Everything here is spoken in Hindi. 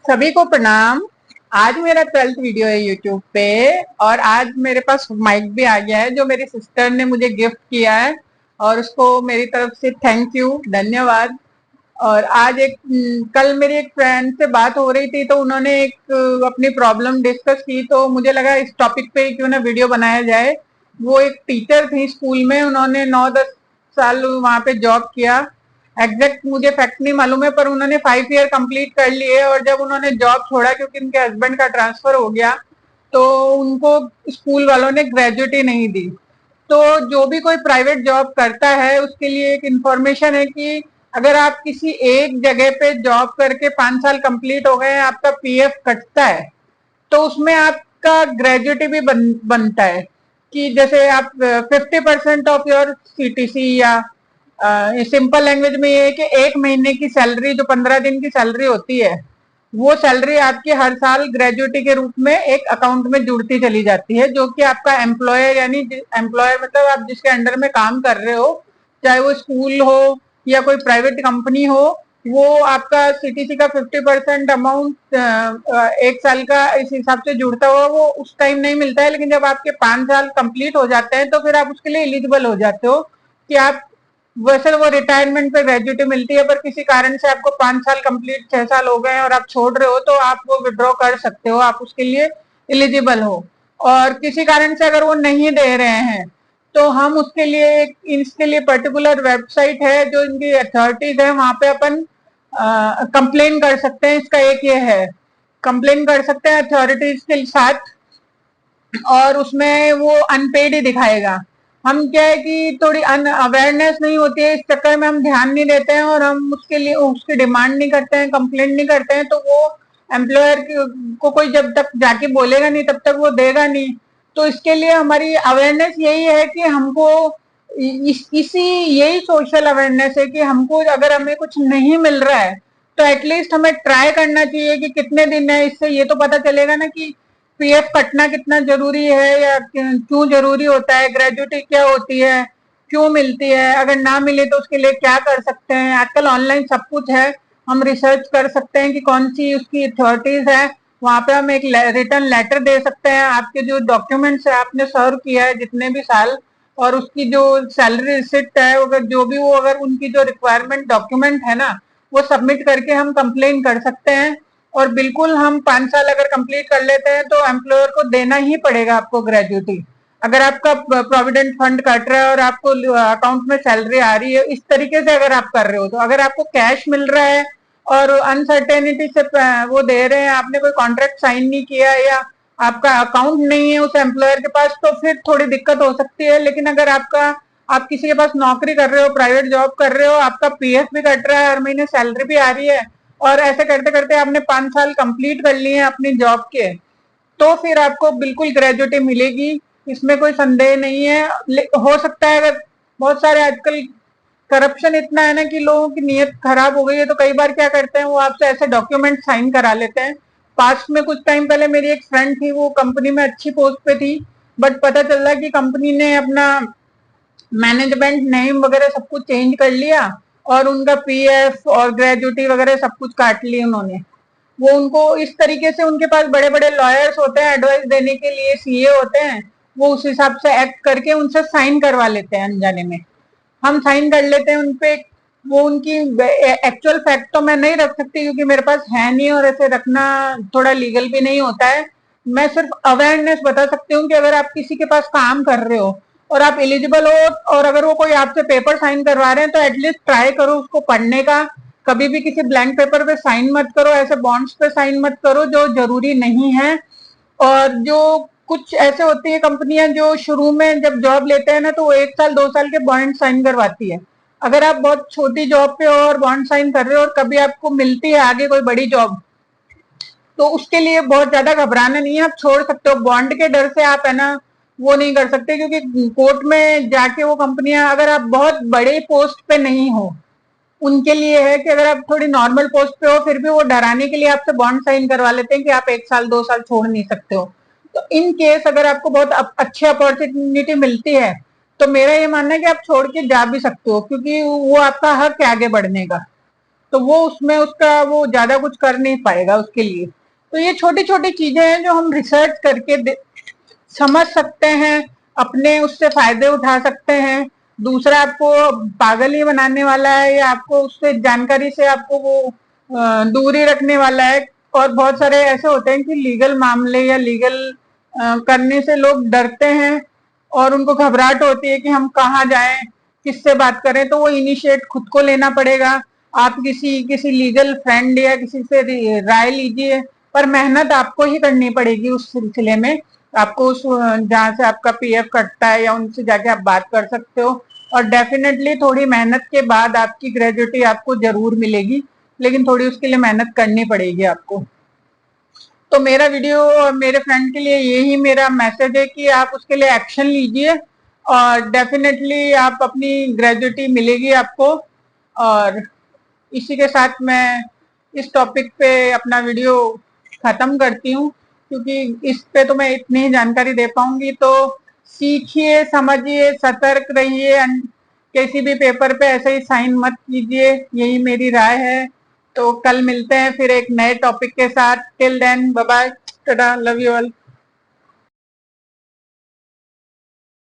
सभी को प्रणाम। आज मेरा 12th वीडियो है यूट्यूब पे और आज मेरे पास माइक भी आ गया है जो मेरी सिस्टर ने मुझे गिफ्ट किया है और उसको मेरी तरफ से थैंक यू, धन्यवाद। और आज कल मेरी एक फ्रेंड से बात हो रही थी तो उन्होंने अपनी प्रॉब्लम डिस्कस की तो मुझे लगा इस टॉपिक पे क्यों ना वीडियो बनाया जाए। वो एक टीचर थी स्कूल में, उन्होंने 9-10 साल वहां पे जॉब किया। एग्जैक्ट मुझे फैक्ट नहीं मालूम है पर उन्होंने 5 ईयर कंप्लीट कर लिए और जब उन्होंने जॉब छोड़ा क्योंकि उनके हस्बैंड का ट्रांसफर हो गया तो उनको स्कूल वालों ने ग्रेजुएटी नहीं दी। तो जो भी कोई प्राइवेट जॉब करता है उसके लिए एक इंफॉर्मेशन है कि अगर आप किसी एक जगह पे जॉब करके 5 साल कंप्लीट हो गए आपका पीएफ कटता है तो उसमें आपका ग्रेजुएटी भी बनता है कि जैसे आप 50% ऑफ योर सीटीसी या सिंपल लैंग्वेज में ये है कि एक महीने की सैलरी जो 15 दिन की सैलरी होती है वो सैलरी आपकी हर साल ग्रेजुएटी के रूप में एक अकाउंट में जुड़ती चली जाती है जो कि आपका एम्प्लॉयर यानी एम्प्लॉयर मतलब आप जिसके अंडर में काम कर रहे हो, चाहे वो स्कूल हो या कोई प्राइवेट कंपनी हो, वो आपका सीटीसी का 50% अमाउंट एक साल का इस हिसाब से जुड़ता हुआ वो उस टाइम नहीं मिलता है। लेकिन जब आपके 5 साल कंप्लीट हो जाते हैं तो फिर आप उसके लिए एलिजिबल हो जाते हो कि आप वैसे वो रिटायरमेंट पे ग्रेजुएटी मिलती है पर किसी कारण से आपको 5 साल कंप्लीट 6 साल हो गए और आप छोड़ रहे हो तो आप वो विड्रॉ कर सकते हो, आप उसके लिए एलिजिबल हो। और किसी कारण से अगर वो नहीं दे रहे हैं तो हम उसके लिए इसके लिए पर्टिकुलर वेबसाइट है जो इनकी अथॉरिटीज है वहां पे अपन कंप्लेन कर सकते हैं। इसका एक ये है, कंप्लेन कर सकते हैं अथॉरिटीज के साथ और उसमें वो अनपेड ही दिखाएगा। हम क्या है कि थोड़ी अवेयरनेस नहीं होती है, इस चक्कर में हम ध्यान नहीं देते हैं और हम उसके लिए उसकी डिमांड नहीं करते हैं, कंप्लेंट नहीं करते हैं तो वो एम्प्लॉयर को कोई जब तक जाके बोलेगा नहीं तब तक वो देगा नहीं। तो इसके लिए हमारी अवेयरनेस यही है कि हमको इसी यही सोशल अवेयरनेस है कि हमको अगर हमें कुछ नहीं मिल रहा है तो एटलीस्ट हमें ट्राई करना चाहिए कि कितने दिन है, इससे ये तो पता चलेगा ना कि पीएफ कटना कितना जरूरी है या क्यों जरूरी होता है, ग्रेजुएटी क्या होती है, क्यों मिलती है, अगर ना मिले तो उसके लिए क्या कर सकते हैं। आजकल ऑनलाइन सब कुछ है, हम रिसर्च कर सकते हैं कि कौन सी उसकी अथॉरिटीज है, वहां पे हम एक रिटर्न लेटर दे सकते हैं आपके जो डॉक्यूमेंट्स है आपने सर्व किया है जितने भी साल और उसकी जो सैलरी रिसिप्ट है अगर जो भी वो अगर उनकी जो रिक्वायरमेंट डॉक्यूमेंट है ना वो सबमिट करके हम कंप्लेन कर सकते हैं। और बिल्कुल हम 5 साल अगर कंप्लीट कर लेते हैं तो एम्प्लॉयर को देना ही पड़ेगा आपको ग्रेजुएटी। अगर आपका प्रोविडेंट फंड कट रहा है और आपको अकाउंट में सैलरी आ रही है इस तरीके से अगर आप कर रहे हो तो अगर आपको कैश मिल रहा है और अनसर्टेनिटी से वो दे रहे हैं, आपने कोई कॉन्ट्रैक्ट साइन नहीं किया या आपका अकाउंट नहीं है उस एम्प्लॉयर के पास तो फिर थोड़ी दिक्कत हो सकती है। लेकिन अगर आप किसी के पास नौकरी कर रहे हो, प्राइवेट जॉब कर रहे हो, आपका पीएफ भी कट रहा है, हर महीने सैलरी भी आ रही है और ऐसे करते करते आपने 5 साल कंप्लीट कर लिए हैं अपनी जॉब के तो फिर आपको बिल्कुल ग्रेजुएटी मिलेगी, इसमें कोई संदेह नहीं है। हो सकता है अगर बहुत सारे आजकल करप्शन इतना है ना कि लोगों की नीयत खराब हो गई है तो कई बार क्या करते हैं वो आपसे ऐसे डॉक्यूमेंट साइन करा लेते हैं। पास्ट में कुछ टाइम पहले मेरी एक फ्रेंड थी, वो कंपनी में अच्छी पोस्ट पे थी बट पता चल रहा कि कंपनी ने अपना मैनेजमेंट नेम वगैरह सब कुछ चेंज कर लिया और उनका पीएफ और ग्रेजुएटी वगैरह सब कुछ काट ली उन्होंने। वो उनको इस तरीके से उनके पास बड़े बड़े लॉयर्स होते हैं एडवाइस देने के लिए, सीए होते हैं, वो उस हिसाब से एक्ट करके उनसे साइन करवा लेते हैं अनजाने में। हम साइन कर लेते हैं उनपे, वो उनकी एक्चुअल फैक्ट तो मैं नहीं रख सकती क्योंकि मेरे पास है नहीं और ऐसे रखना थोड़ा लीगल भी नहीं होता है। मैं सिर्फ अवेयरनेस बता सकती हूँ कि अगर आप किसी के पास काम कर रहे हो और आप एलिजिबल हो और अगर वो कोई आपसे पेपर साइन करवा रहे हैं तो एटलीस्ट ट्राई करो उसको पढ़ने का। कभी भी किसी ब्लैंक पेपर पे साइन मत करो, ऐसे बॉन्ड्स पे साइन मत करो जो जरूरी नहीं है। और जो कुछ ऐसे होती है कंपनियां जो शुरू में जब जॉब लेते हैं ना तो वो 1 साल 2 साल के बॉन्ड साइन करवाती है। अगर आप बहुत छोटी जॉब पे हो और बॉन्ड साइन कर रहे हो और कभी आपको मिलती है आगे कोई बड़ी जॉब तो उसके लिए बहुत ज्यादा घबराना नहीं है, आप छोड़ सकते हो। बॉन्ड के डर से आप है ना वो नहीं कर सकते क्योंकि कोर्ट में जाके वो कंपनियां अगर आप बहुत बड़े पोस्ट पे नहीं हो उनके लिए है कि अगर आप थोड़ी नॉर्मल पोस्ट पे हो फिर भी वो डराने के लिए आपसे बॉन्ड साइन करवा लेते हैं कि आप 1 साल 2 साल छोड़ नहीं सकते हो। तो इन केस अगर आपको बहुत अच्छी अपॉर्चुनिटी मिलती है तो मेरा ये मानना है कि आप छोड़ के जा भी सकते हो क्योंकि वो आपका हक है आगे बढ़ने का। तो वो उसमें उसका वो ज्यादा कुछ कर नहीं पाएगा उसके लिए। तो ये छोटी छोटी चीजें हैं जो हम रिसर्च करके समझ सकते हैं, अपने उससे फायदे उठा सकते हैं। दूसरा आपको पागल ही बनाने वाला है या आपको उससे जानकारी से आपको वो दूरी रखने वाला है। और बहुत सारे ऐसे होते हैं कि लीगल मामले या लीगल करने से लोग डरते हैं और उनको घबराहट होती है कि हम कहाँ जाएं, किससे बात करें। तो वो इनिशिएट खुद को लेना पड़ेगा। आप किसी किसी लीगल फ्रेंड या किसी से राय लीजिए, पर मेहनत आपको ही करनी पड़ेगी उस सिलसिले में। आपको उस जहाँ से आपका पीएफ कटता है या उनसे जाके आप बात कर सकते हो। और डेफिनेटली थोड़ी मेहनत के बाद आपकी ग्रेजुएटी आपको जरूर मिलेगी, लेकिन थोड़ी उसके लिए मेहनत करनी पड़ेगी आपको। तो मेरा वीडियो मेरे फ्रेंड के लिए यही मेरा मैसेज है कि आप उसके लिए एक्शन लीजिए और डेफिनेटली आप अपनी ग्रेजुएटी मिलेगी आपको। और इसी के साथ मैं इस टॉपिक पे अपना वीडियो खत्म करती हूँ, क्योंकि इस पे तो मैं इतनी ही जानकारी दे पाऊंगी। तो सीखिए, समझिए, सतर्क रहिए, किसी भी पेपर पे ऐसे ही साइन मत कीजिए, यही मेरी राय है। तो कल मिलते हैं फिर एक नए टॉपिक के साथ। Till then bye bye, tata, love you all.